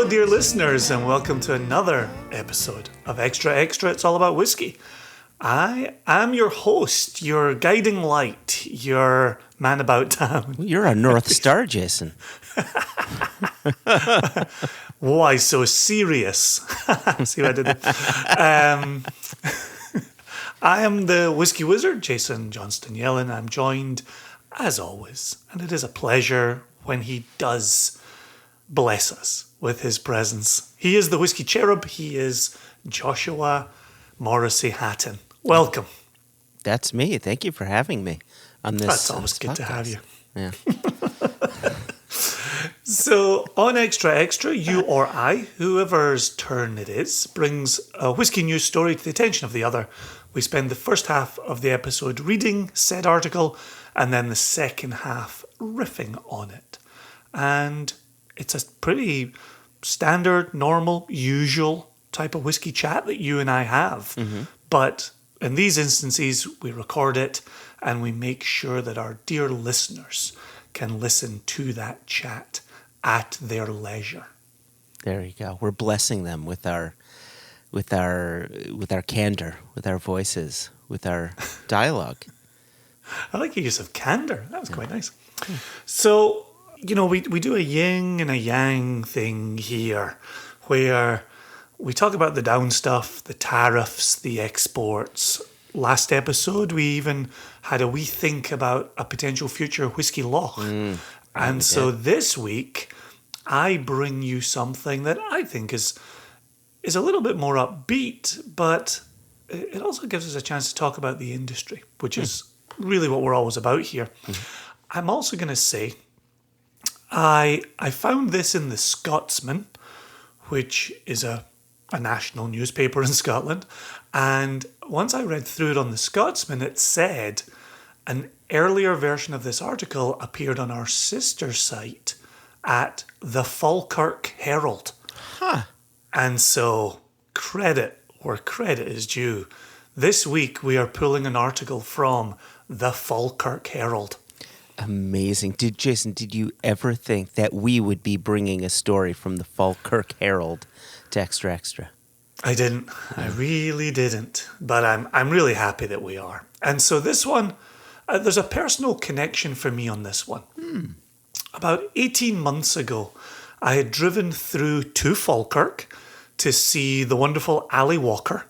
Hello, dear listeners, and welcome to another episode of Extra Extra. It's all about whiskey. I am your host, your guiding light, your man about town. You're a North Star, Jason. Why so serious? See what I did there? I am the whiskey wizard, Jason Johnston Yellen. I'm joined, as always, and it is a pleasure when he does bless us with his presence. He is the whiskey cherub. He is Joshua Morrissey Hatton. Welcome. That's me. Thank you for having me on this. That's always good podcast. To have you. Yeah. So, on Extra Extra, you or I, whoever's turn it is, brings a whiskey news story to the attention of the other. We spend the first half of the episode reading said article and then the second half riffing on it. And it's a pretty standard, normal, usual type of whiskey chat that you and I have. Mm-hmm. But in these instances, we record it and we make sure that our dear listeners can listen to that chat at their leisure. There you go. We're blessing them with our candor, with our voices, with our dialogue. I like your use of candor. That was quite nice. So, you know, we do a yin and a yang thing here where we talk about the down stuff, the tariffs, the exports. Last episode, we even had a wee think about a potential future whiskey loch. And so this week, I bring you something that I think is a little bit more upbeat, but it also gives us a chance to talk about the industry, which is really what we're always about here. I'm also going to say, I found this in the Scotsman, which is a national newspaper in Scotland, and once I read through it on the Scotsman, it said an earlier version of this article appeared on our sister site at the Falkirk Herald. And so, credit where credit is due. This week, we are pulling an article from the Falkirk Herald. Amazing. Jason, did you ever think that we would be bringing a story from the Falkirk Herald to Extra Extra? I didn't. I really didn't. But I'm really happy that we are. And so this one, there's a personal connection for me on this one. About 18 months ago, I had driven through to Falkirk to see the wonderful Ali Walker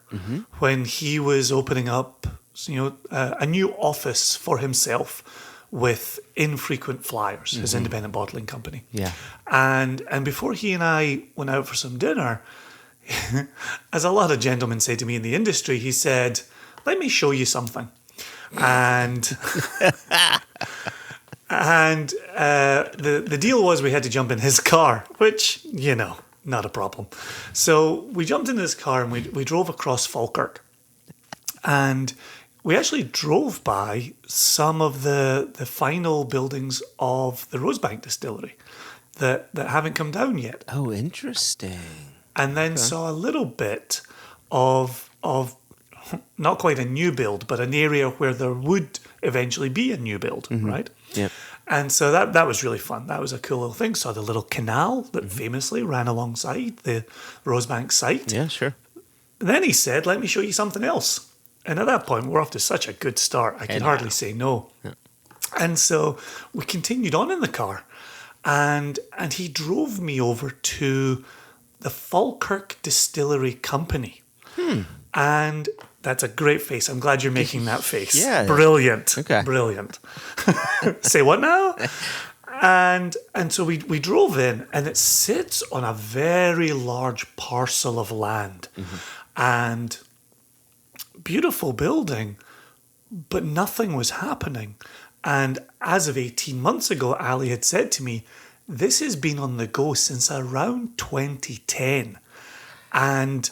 when he was opening up, a new office for himself with Infrequent Flyers, his independent bottling company. Yeah. And before he and I went out for some dinner, as a lot of gentlemen say to me in the industry, he said, "Let me show you something." And the deal was we had to jump in his car, which, not a problem. So we jumped in his car and we drove across Falkirk. And we actually drove by some of the final buildings of the Rosebank Distillery that haven't come down yet. Oh, interesting. And then saw a little bit of not quite a new build, but an area where there would eventually be a new build, right? Yep. And so that was really fun. That was a cool little thing. Saw the little canal that famously ran alongside the Rosebank site. Yeah, sure. Then he said, "Let me show you something else." And at that point, we're off to such a good start. I can hardly say no. Yeah. And so we continued on in the car. And he drove me over to the Falkirk Distillery Company. And that's a great face. I'm glad you're making that face. Yeah. Brilliant. Okay. Brilliant. Say what now? And so we drove in, and it sits on a very large parcel of land. And beautiful building, but nothing was happening. And as of 18 months ago, Ali had said to me, this has been on the go since around 2010. And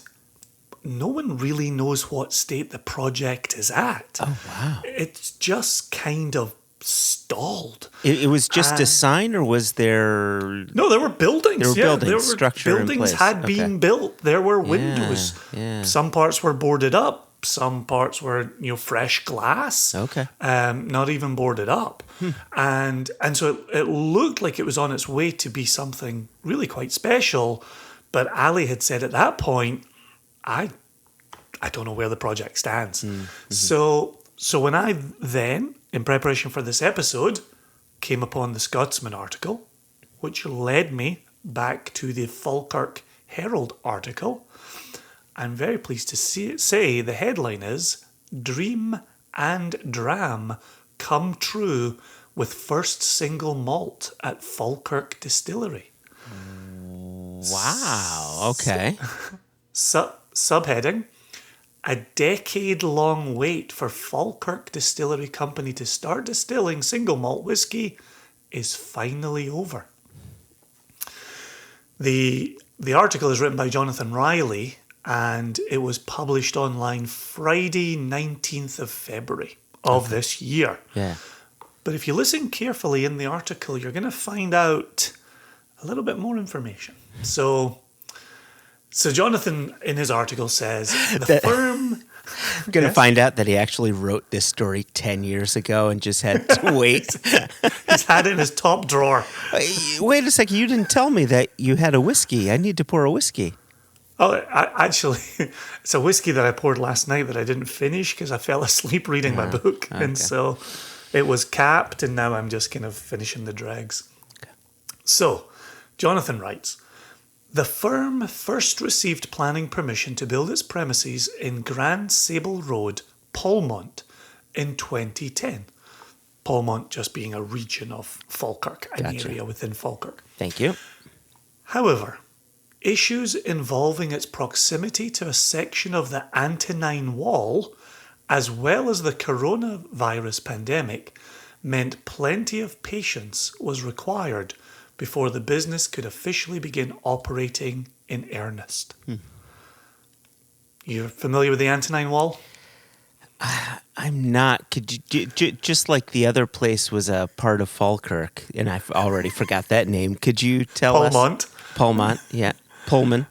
no one really knows what state the project is at. Oh, wow. It's just kind of stalled. It was just a sign, or was there... No, there were buildings. There were buildings, structure in place. Buildings had been built. There were windows. Yeah. Some parts were boarded up. Some parts were, fresh glass. Okay. Not even boarded up. And so it looked like it was on its way to be something really quite special, But Ali had said at that point, I don't know where the project stands. So when I then, in preparation for this episode, came upon the Scotsman article, which led me back to the Falkirk Herald article, I'm very pleased to say the headline is Dream and Dram Come True with First Single Malt at Falkirk Distillery. Wow. Okay. Subheading, a decade-long wait for Falkirk Distillery Company to start distilling single malt whiskey is finally over. The article is written by Jonathan Riley, and it was published online Friday, 19th of February of this year. Yeah. But if you listen carefully in the article, you're going to find out a little bit more information. So Jonathan, in his article, says the firm... I'm going to find out that he actually wrote this story 10 years ago and just had to wait. He's had it in his top drawer. Wait a second. You didn't tell me that you had a whiskey. I need to pour a whiskey. Oh, actually, it's a whiskey that I poured last night that I didn't finish because I fell asleep reading my book. Okay. And so it was capped, and now I'm just kind of finishing the dregs. Okay. So, Jonathan writes, the firm first received planning permission to build its premises in Grand Sable Road, Polmont, in 2010. Polmont just being a region of Falkirk, an area within Falkirk. Thank you. However, issues involving its proximity to a section of the Antonine Wall, as well as the coronavirus pandemic, meant plenty of patience was required before the business could officially begin operating in earnest. You're familiar with the Antonine Wall? I'm not. Could you just like the other place was a part of Falkirk, and I've already forgot that name. Could you tell us? Polmont, yeah. Pullman,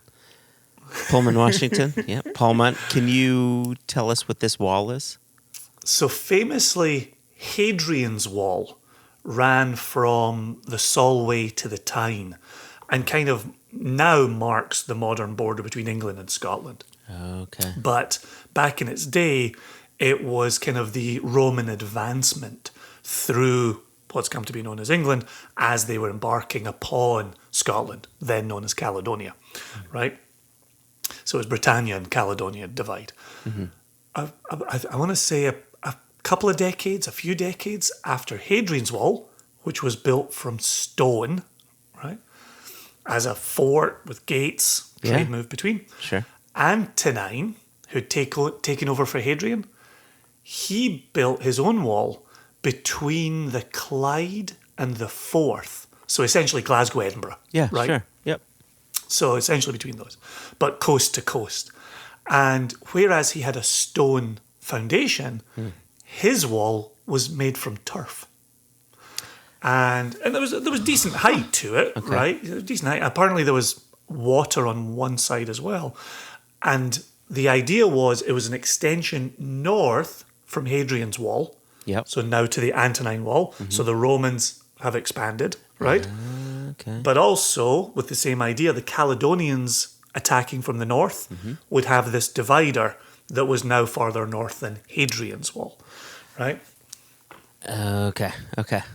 Washington. Yeah, Polmont. Can you tell us what this wall is? So famously, Hadrian's Wall ran from the Solway to the Tyne and kind of now marks the modern border between England and Scotland. Okay. But back in its day, it was kind of the Roman advancement through what's come to be known as England as they were embarking upon Scotland, then known as Caledonia, right? So it was Britannia and Caledonia divide. I want to say a few decades after Hadrian's Wall, which was built from stone, right, as a fort with gates, trade moved between. Sure. Antonine, who'd taken over for Hadrian, he built his own wall between the Clyde and the Forth. So essentially Glasgow, Edinburgh. Yeah, right? Sure. Yep. So essentially between those, but coast to coast. And whereas he had a stone foundation, his wall was made from turf. And there was decent height to it, right? Decent height. Apparently there was water on one side as well. And the idea was it was an extension north from Hadrian's Wall. Yep. So now to the Antonine Wall. So the Romans have expanded, right? Okay. But also, with the same idea, the Caledonians attacking from the north would have this divider that was now farther north than Hadrian's Wall, right? Okay.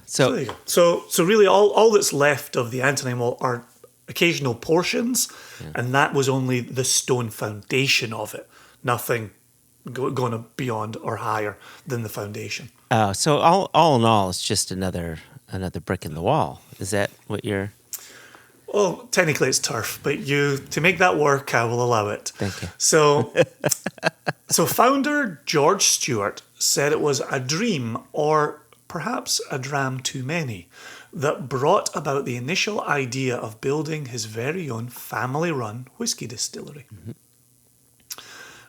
So there you go. So really all that's left of the Antonine Wall are occasional portions, and that was only the stone foundation of it. Nothing going beyond or higher than the foundation. Oh, so all in all, it's just another brick in the wall. Is that what you're... Well, technically it's turf, but to make that work, I will allow it. Thank you. So founder George Stewart said it was a dream, or perhaps a dram too many, that brought about the initial idea of building his very own family-run whiskey distillery.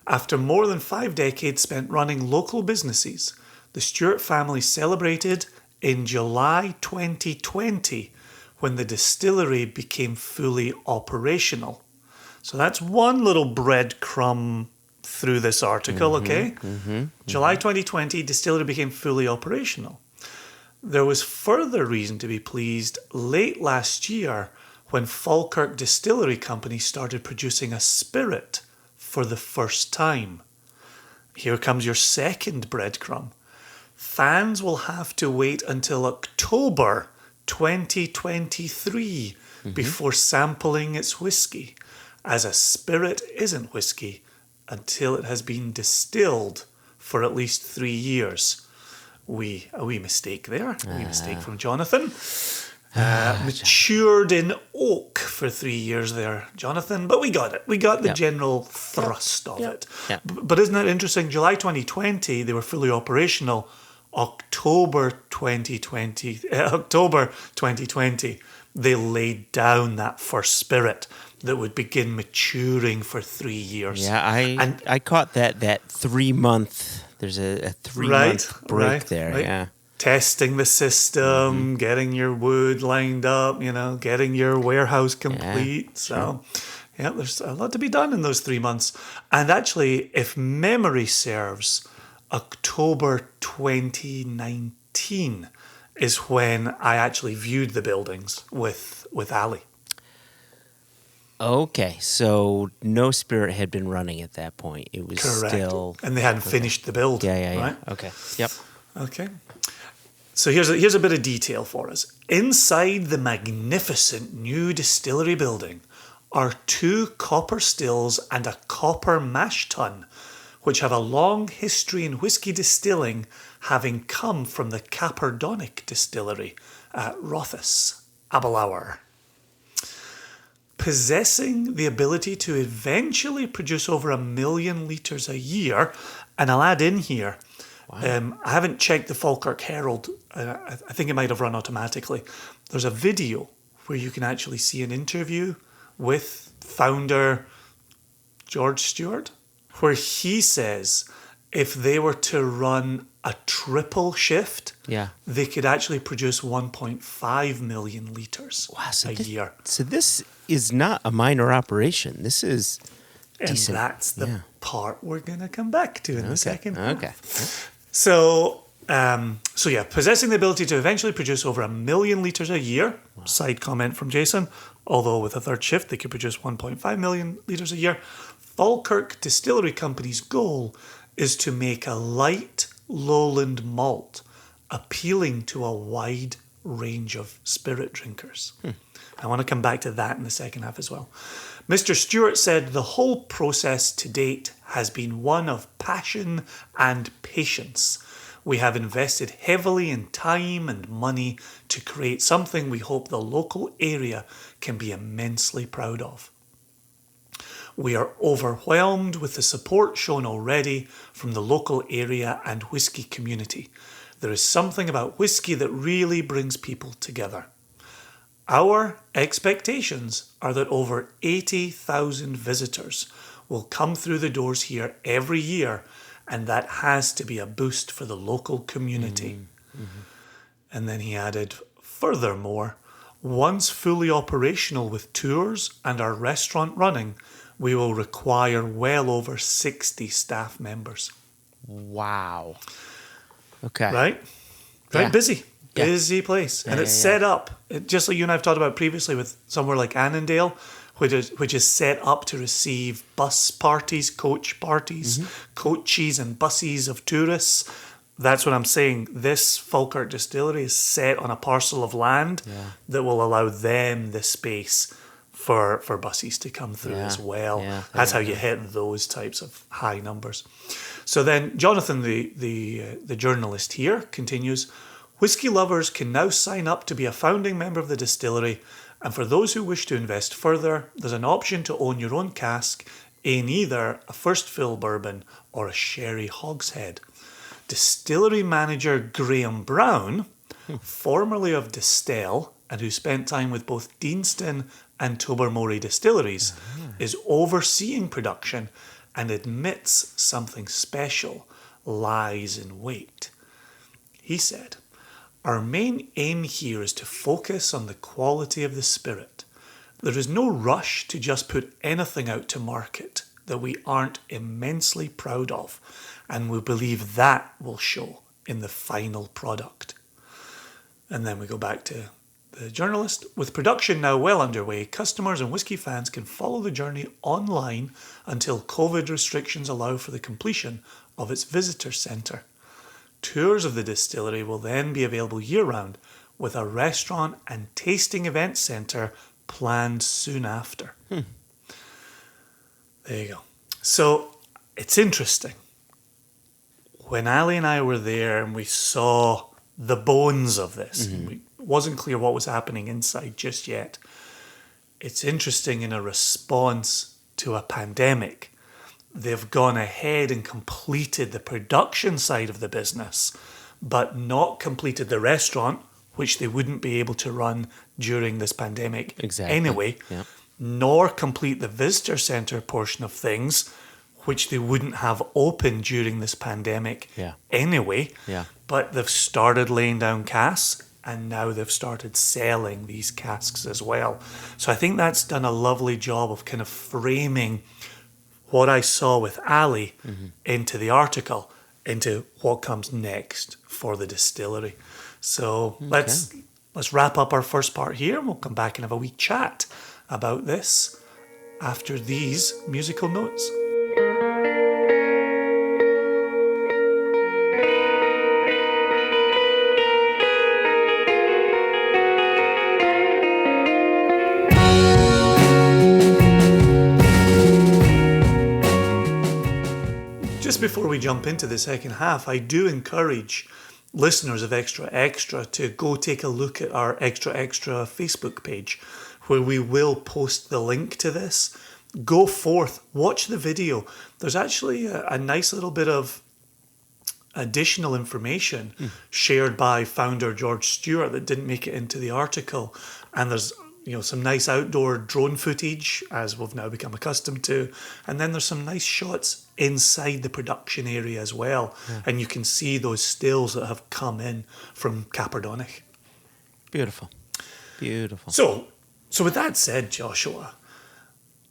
After more than 5 decades spent running local businesses, the Stewart family celebrated in July 2020 when the distillery became fully operational. So that's one little breadcrumb through this article, okay? July 2020, distillery became fully operational. There was further reason to be pleased late last year when Falkirk Distillery Company started producing a spirit for the first time. Here comes your second breadcrumb. Fans will have to wait until October 2023 before sampling its whiskey, as a spirit isn't whiskey until it has been distilled for at least 3 years. A wee mistake there. A wee mistake from Jonathan. Matured in oak for 3 years there, Jonathan. But we got it. We got the general thrust of it. Yep. But isn't that interesting? July 2020, they were fully operational. October 2020, they laid down that first spirit that would begin maturing for 3 years. Yeah, I caught that 3 month. There's a 3 month break there. Right. Yeah. Testing the system, getting your wood lined up, getting your warehouse complete. Yeah, so, there's a lot to be done in those 3 months. And actually, if memory serves, October 2019 is when I actually viewed the buildings with Ali. Okay, so no spirit had been running at that point. It was still... And they hadn't finished the build. Yeah. Right? Okay, yep. Okay. So here's a bit of detail for us. Inside the magnificent new distillery building are 2 copper stills and a copper mash tun, which have a long history in whisky distilling, having come from the Caperdonic distillery at Rothes, Aberlour. Possessing the ability to eventually produce over 1 million litres a year, and I'll add in here, I haven't checked the Falkirk Herald, I think it might have run automatically. There's a video where you can actually see an interview with founder George Stewart, where he says if they were to run a triple shift, they could actually produce 1.5 million litres a year. So this is not a minor operation. This is decent. And that's the part we're going to come back to in the second half. Okay. So, possessing the ability to eventually produce over 1 million litres a year, side comment from Jason, although with a third shift they could produce 1.5 million litres a year. Falkirk Distillery Company's goal is to make a light lowland malt appealing to a wide range of spirit drinkers. I want to come back to that in the second half as well. Mr. Stewart said the whole process to date has been one of passion and patience. We have invested heavily in time and money to create something we hope the local area can be immensely proud of. We are overwhelmed with the support shown already from the local area and whisky community. There is something about whisky that really brings people together. Our expectations are that over 80,000 visitors will come through the doors here every year, and that has to be a boost for the local community. And then he added, furthermore, once fully operational with tours and our restaurant running, we will require well over 60 staff members. Wow. Okay. Right? Very busy. Busy place. And it's set up, just like you and I have talked about previously with somewhere like Annandale, which is set up to receive bus parties, coach parties, coaches and buses of tourists. That's what I'm saying. This Falkirk distillery is set on a parcel of land that will allow them the space for buses to come through as well. That's how you hit those types of high numbers. So then Jonathan, the journalist here, continues, whisky lovers can now sign up to be a founding member of the distillery, and for those who wish to invest further, there's an option to own your own cask in either a first fill bourbon or a sherry hogshead. Distillery manager Graham Brown, formerly of Distell, and who spent time with both Deanston and Tobermory distilleries, is overseeing production and admits something special lies in wait. He said, our main aim here is to focus on the quality of the spirit. There is no rush to just put anything out to market that we aren't immensely proud of, and we believe that will show in the final product. And then we go back to The journalist, with production now well underway, customers and whisky fans can follow the journey online until COVID restrictions allow for the completion of its visitor centre. Tours of the distillery will then be available year-round, with a restaurant and tasting event centre planned soon after. There you go. So, it's interesting. When Ali and I were there and we saw the bones of this, it wasn't clear what was happening inside just yet. It's interesting, in a response to a pandemic, they've gone ahead and completed the production side of the business, but not completed the restaurant, which they wouldn't be able to run during this pandemic anyway, nor complete the visitor centre portion of things, which they wouldn't have open during this pandemic anyway. But they've started laying down casks, and now they've started selling these casks as well. So I think that's done a lovely job of kind of framing what I saw with Ali into the article, into what comes next for the distillery. So let's wrap up our first part here, and we'll come back and have a wee chat about this after these musical notes. Just before we jump into the second half, I do encourage listeners of Extra Extra to go take a look at our Extra Extra Facebook page, where we will post the link to this. Go forth, watch the video. There's actually a nice little bit of additional information shared by founder George Stewart that didn't make it into the article. And there's some nice outdoor drone footage, as we've now become accustomed to. And then there's some nice shots inside the production area as well. And you can see those stills that have come in from Caperdonich. Beautiful. Beautiful. So with that said, Joshua,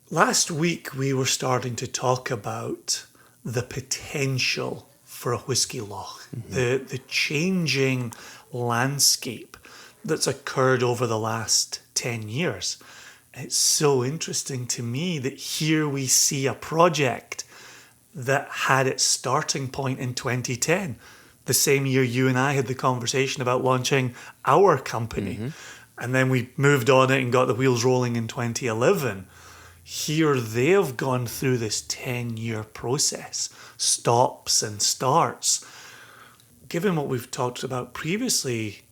last week we were starting to talk about the potential for a whisky loch, the changing landscape that's occurred over the last 10 years. It's so interesting to me that here we see a project that had its starting point in 2010, the same year you and I had the conversation about launching our company. And then we moved on it and got the wheels rolling in 2011. Here they've gone through this 10-year process, stops and starts. Given what we've talked about previously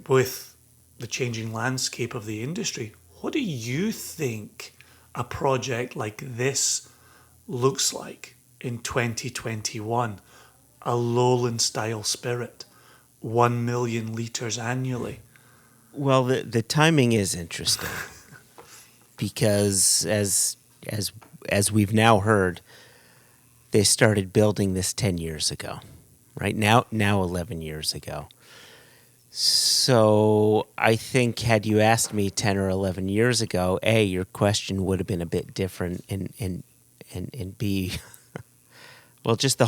with the changing landscape of the industry, what do you think a project like this looks like in 2021? A Lowland style spirit, 1 million litres annually. Well, the timing is interesting because as we've now heard, they started building this 10 years ago, right? Now 11 years ago. So I think had you asked me 10 or 11 years ago, A, your question would have been a bit different, and B, well, just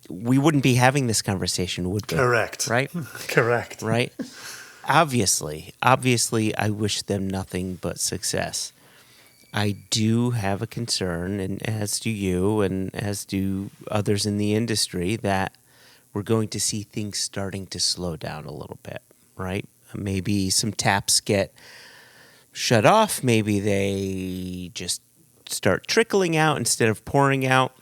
we wouldn't be having this conversation, would we? Correct. Right? Correct. Right? Obviously, I wish them nothing but success. I do have a concern, and as do you, and as do others in the industry, that we're going to see things starting to slow down a little bit, right? Maybe some taps get shut off. Maybe they just start trickling out instead of pouring out.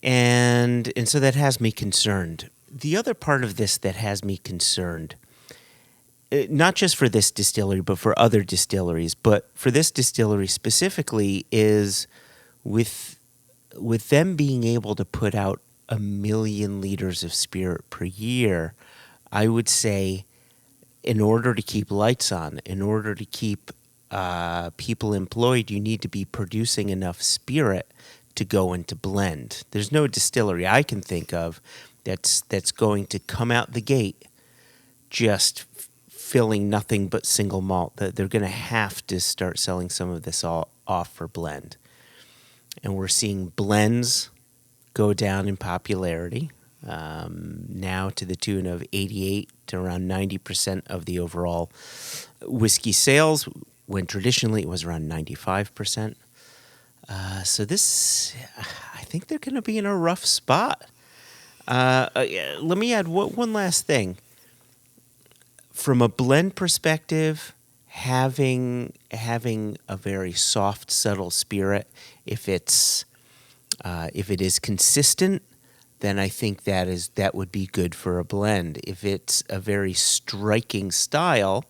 And so that has me concerned. The other part of this that has me concerned, not just for this distillery, but for other distilleries, but for this distillery specifically, is with them being able to put out 1 million liters of spirit per year, I would say, in order to keep lights on, in order to keep people employed, you need to be producing enough spirit to go into blend. There's no distillery I can think of that's going to come out the gate just filling nothing but single malt. They're going to have to start selling some of this all off for blend. And we're seeing blends go down in popularity. now to the tune of 88 to around 90% of the overall whiskey sales, when traditionally it was around 95%. So this, I think they're going to be in a rough spot. Let me add one last thing. From a blend perspective, having a very soft, subtle spirit, if it is consistent, then I think that would be good for a blend. If it's a very striking style,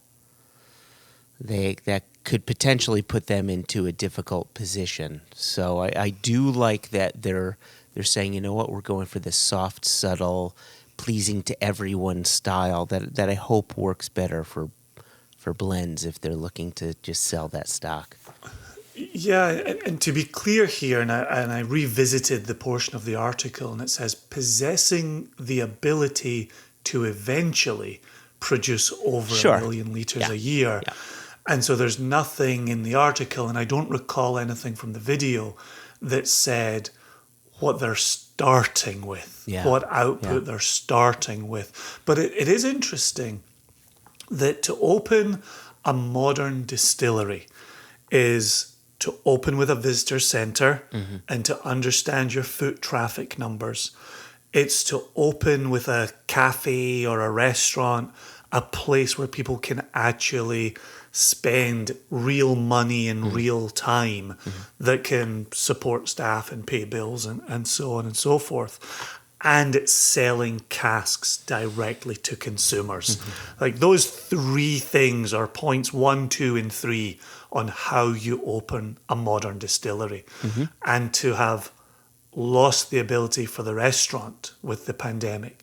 that could potentially put them into a difficult position. So I do like that they're saying, you know what, we're going for this soft, subtle, pleasing to everyone style that I hope works better for blends if they're looking to just sell that stock. Yeah, and to be clear here, and I revisited the portion of the article, and it says possessing the ability to eventually produce over Sure. 1 million litres a year. Yeah. And so there's nothing in the article, and I don't recall anything from the video that said what they're starting with, what output they're starting with. But it is interesting that to open a modern distillery is to open with a visitor centre and to understand your foot traffic numbers. It's to open with a cafe or a restaurant, a place where people can actually spend real money in real time that can support staff and pay bills and so on and so forth. And it's selling casks directly to consumers. Like those three things are points 1, 2, and 3 on how you open a modern distillery. And to have lost the ability for the restaurant with the pandemic,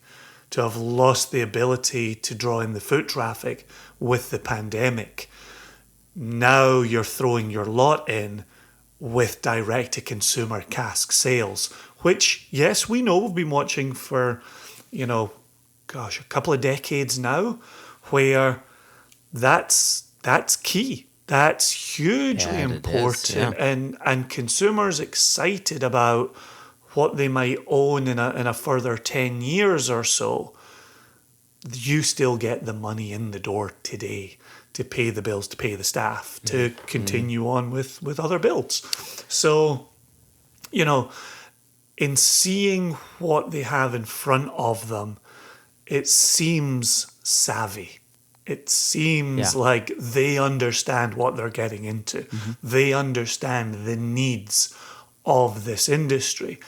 to have lost the ability to draw in the foot traffic with the pandemic, now you're throwing your lot in with direct-to-consumer cask sales, which, yes, we know we've been watching for, a couple of decades now, where that's key. That's hugely important, and consumers excited about what they might own in a further 10 years or so. You still get the money in the door today to pay the bills, to pay the staff, to continue on with other builds. So, in seeing what they have in front of them, it seems savvy. It seems like they understand what they're getting into. They understand the needs of this industry.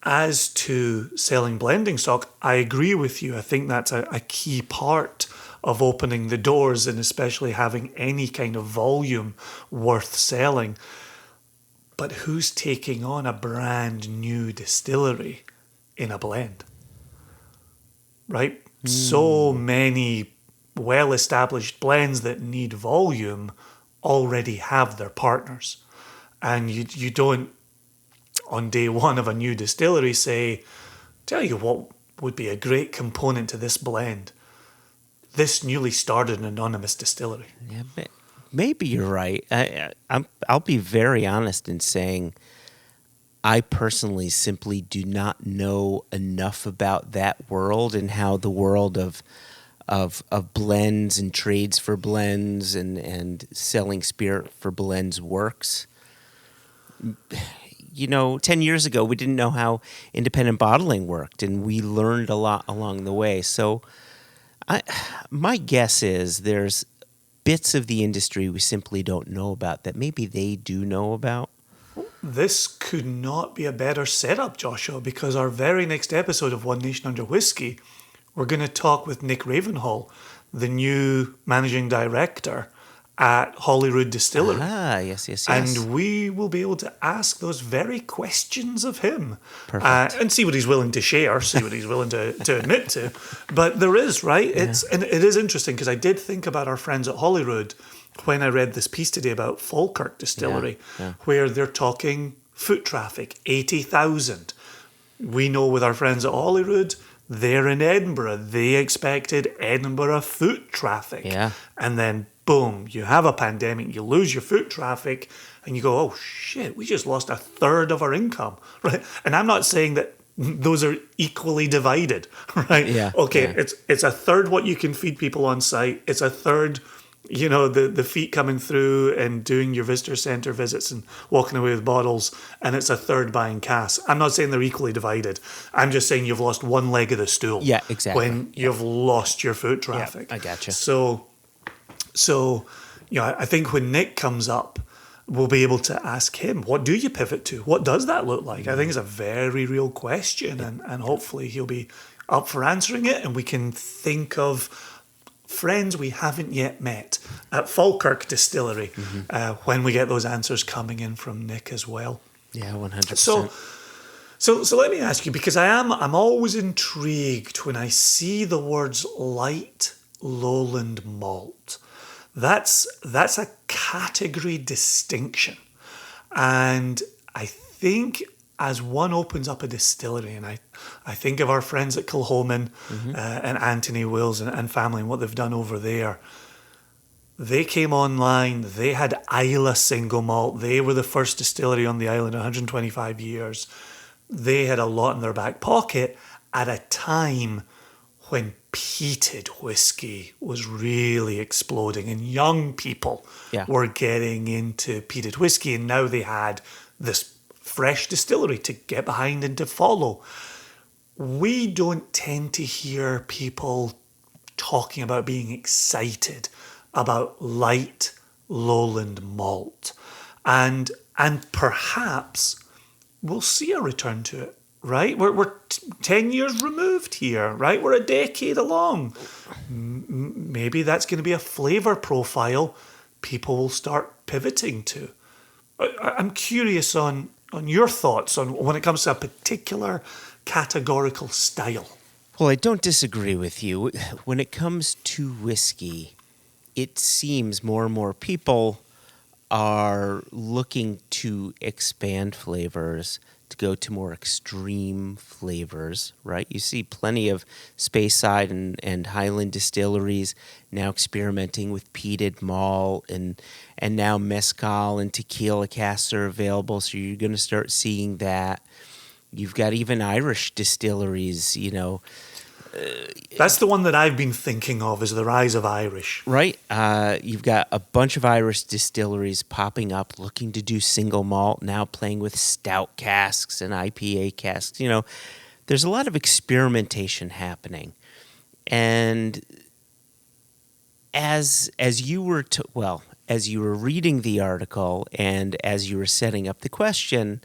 As to selling blending stock, I agree with you. I think that's a key part of opening the doors, and especially having any kind of volume worth selling. But who's taking on a brand new distillery in a blend? Right? So many well-established blends that need volume already have their partners. And you don't, on day one of a new distillery, say, tell you what would be a great component to this blend. This newly started anonymous distillery. Yeah, maybe you're right. I'll be very honest in saying I personally simply do not know enough about that world and how the world of blends and trades for blends and selling spirit for blends works. 10 years ago, we didn't know how independent bottling worked, and we learned a lot along the way. So my guess is there's bits of the industry we simply don't know about that maybe they do know about. This could not be a better setup, Joshua, because our very next episode of One Nation Under Whiskey, we're going to talk with Nick Ravenhall, the new managing director at RØDE Distillery. Yes. And we will be able to ask those very questions of him. Perfect. And see what he's willing to share, see what he's willing to admit to. But there is, right? And it is interesting, because I did think about our friends at RØDE when I read this piece today about Falkirk Distillery, where they're talking foot traffic, 80,000. We know with our friends at RØDE, they're in Edinburgh. They expected Edinburgh foot traffic. Yeah. And then boom, you have a pandemic, you lose your foot traffic, and you go, oh shit, we just lost a third of our income, right? And I'm not saying that those are equally divided, right? Yeah. Okay, Yeah. it's a third what you can feed people on site. It's a third, the feet coming through and doing your visitor centre visits and walking away with bottles, and it's a third buying casks. I'm not saying they're equally divided. I'm just saying you've lost one leg of the stool. Yeah, exactly. When you've lost your foot traffic. I gotcha. So, I think when Nick comes up, we'll be able to ask him, what do you pivot to? What does that look like? I think it's a very real question, and hopefully he'll be up for answering it, and we can think of friends we haven't yet met at Falkirk Distillery when we get those answers coming in from Nick as well. Yeah, 100%. So let me ask you, because I'm always intrigued when I see the words light lowland malt. That's a category distinction. And I think as one opens up a distillery, and I think of our friends at Kilchoman and Anthony Wills and family and what they've done over there. They came online, they had Isla single malt. They were the first distillery on the island, 125 years. They had a lot in their back pocket at a time when peated whiskey was really exploding and young people were getting into peated whiskey, and now they had this fresh distillery to get behind and to follow. We don't tend to hear people talking about being excited about light lowland malt, and perhaps we'll see a return to it. Right, we're 10 years removed here. Right, we're a decade along. Maybe that's going to be a flavour profile people will start pivoting to. I'm curious on your thoughts on when it comes to a particular categorical style. Well, I don't disagree with you. When it comes to whiskey, it seems more and more people are looking to expand flavors, to go to more extreme flavors, right? You see plenty of Speyside and Highland distilleries now experimenting with peated malt, and now mezcal and tequila casks are available, so you're going to start seeing that. You've got even Irish distilleries, That's the one that I've been thinking of, is the rise of Irish. Right. You've got a bunch of Irish distilleries popping up, looking to do single malt, now playing with stout casks and IPA casks. There's a lot of experimentation happening. And as you were reading the article and as you were setting up the question,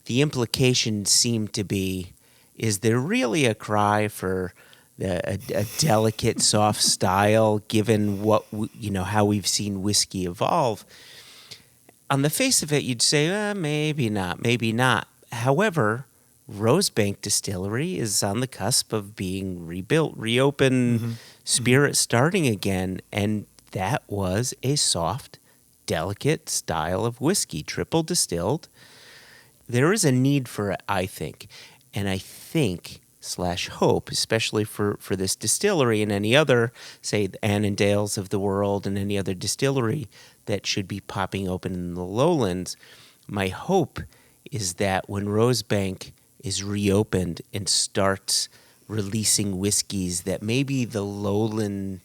the implication seemed to be, is there really a cry for a delicate, soft style, given what how we've seen whiskey evolve? On the face of it, you'd say, maybe not. However, Rosebank Distillery is on the cusp of being rebuilt, reopened, spirit starting again, and that was a soft, delicate style of whiskey, triple distilled. There is a need for it, I think, and I think / hope, especially for this distillery and any other, say, the Annandales of the world and any other distillery that should be popping open in the Lowlands. My hope is that when Rosebank is reopened and starts releasing whiskeys, that maybe the Lowland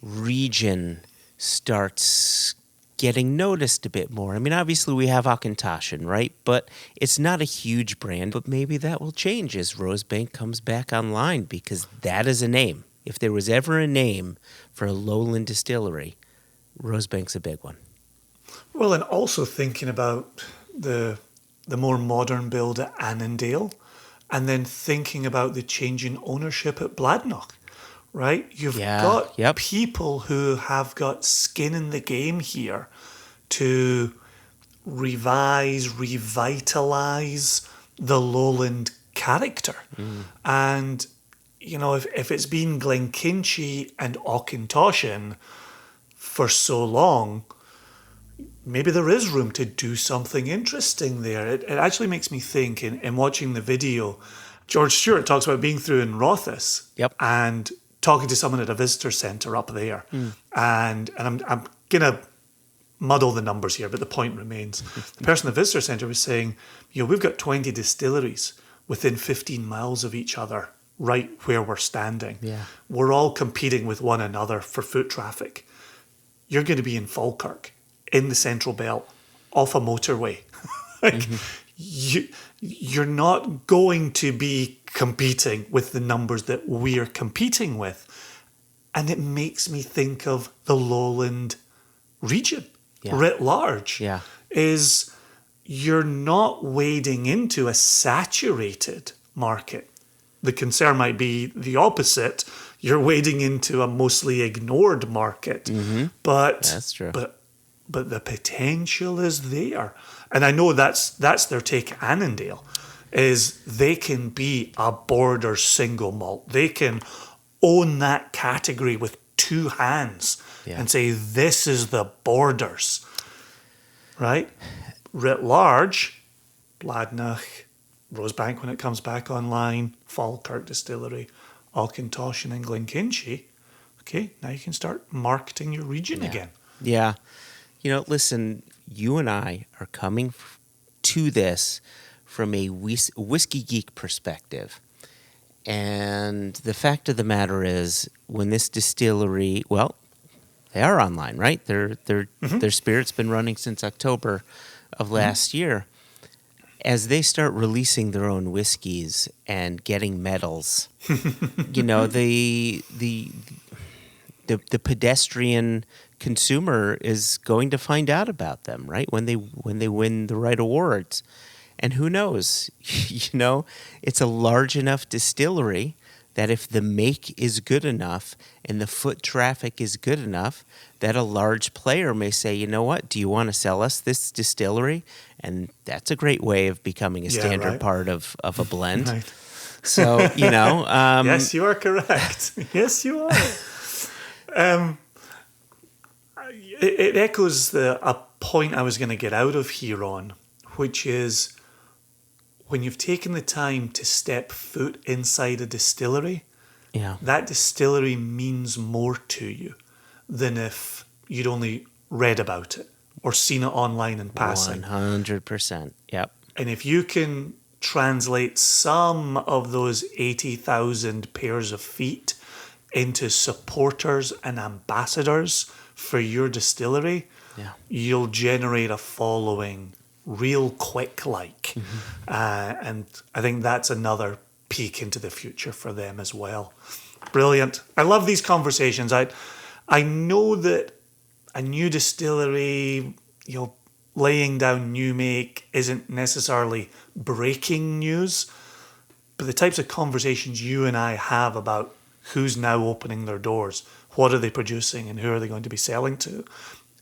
region starts getting noticed a bit more. I mean, obviously we have Auchentoshan, right? But it's not a huge brand, but maybe that will change as Rosebank comes back online, because that is a name. If there was ever a name for a lowland distillery, Rosebank's a big one. Well, and also thinking about the more modern build at Annandale, and then thinking about the change in ownership at Bladnoch. Right? You've got people who have got skin in the game here to revitalise the lowland character. And, if it's been Glenkinchie and Auchentoshan for so long, maybe there is room to do something interesting there. It actually makes me think, in watching the video, George Stewart talks about being through in Rothes and talking to someone at a visitor centre up there. And I'm going to muddle the numbers here, but the point remains. The person at the visitor centre was saying, we've got 20 distilleries. within 15 miles of each other, right where we're standing. Yeah. We're all competing with one another for foot traffic. You're going to be in Falkirk, in the Central Belt, off a motorway. You're not going to be competing with the numbers that we're competing with. And it makes me think of the Lowland region writ large. Yeah. Is you're not wading into a saturated market. The concern might be the opposite. You're wading into a mostly ignored market. But that's true. But the potential is there. And I know that's their take at Annandale, is they can be a border single malt. They can own that category with two hands and say, this is the Borders, right? Writ large, Bladnoch, Rosebank when it comes back online, Falkirk Distillery, Auchentoshan and Glenkinchie. Okay, now you can start marketing your region again. Yeah. Listen, you and I are coming to this from a whiskey geek perspective. And the fact of the matter is, when this distillery, well, they are online, right? Their spirit's been running since October of last year. As they start releasing their own whiskeys and getting medals, the pedestrian consumer is going to find out about them, right? When they win the right awards. And who knows? It's a large enough distillery that if the make is good enough and the foot traffic is good enough, that a large player may say, you know what, do you want to sell us this distillery? And that's a great way of becoming a standard part of a blend. Right. So, yes, you are correct. Yes, you are. It echoes a point I was going to get out of here on, which is when you've taken the time to step foot inside a distillery, that distillery means more to you than if you'd only read about it or seen it online in passing. 100%. Yep. And if you can translate some of those 80,000 pairs of feet into supporters and ambassadors for your distillery, you'll generate a following real quick, and I think that's another peek into the future for them as well. Brilliant. I love these conversations. I know that a new distillery, laying down new make isn't necessarily breaking news, but the types of conversations you and I have about who's now opening their doors, what are they producing, and who are they going to be selling to,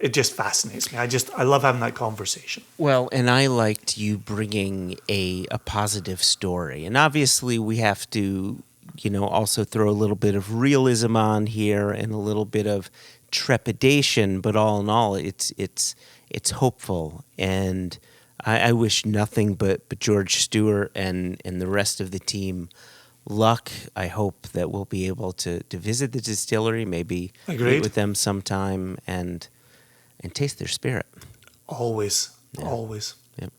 it just fascinates me. I love having that conversation. Well, and I liked you bringing a positive story. And obviously we have to, also throw a little bit of realism on here and a little bit of trepidation. But all in all, it's hopeful. And I wish nothing but George Stewart and the rest of the team luck. I hope that we'll be able to visit the distillery, maybe meet with them sometime and taste their spirit. Always. Yep.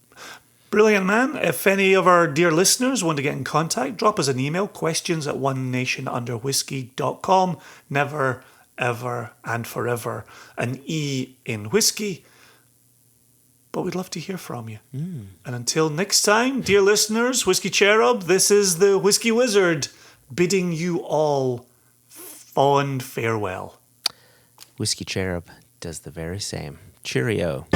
Brilliant, man. If any of our dear listeners want to get in contact, drop us an email, questions@onenationunderwhiskey.com. Never, ever, and forever an E in whiskey. But we'd love to hear from you. And until next time, dear listeners, Whiskey Cherub, this is the Whiskey Wizard bidding you all fond farewell. Whiskey Cherub does the very same. Cheerio.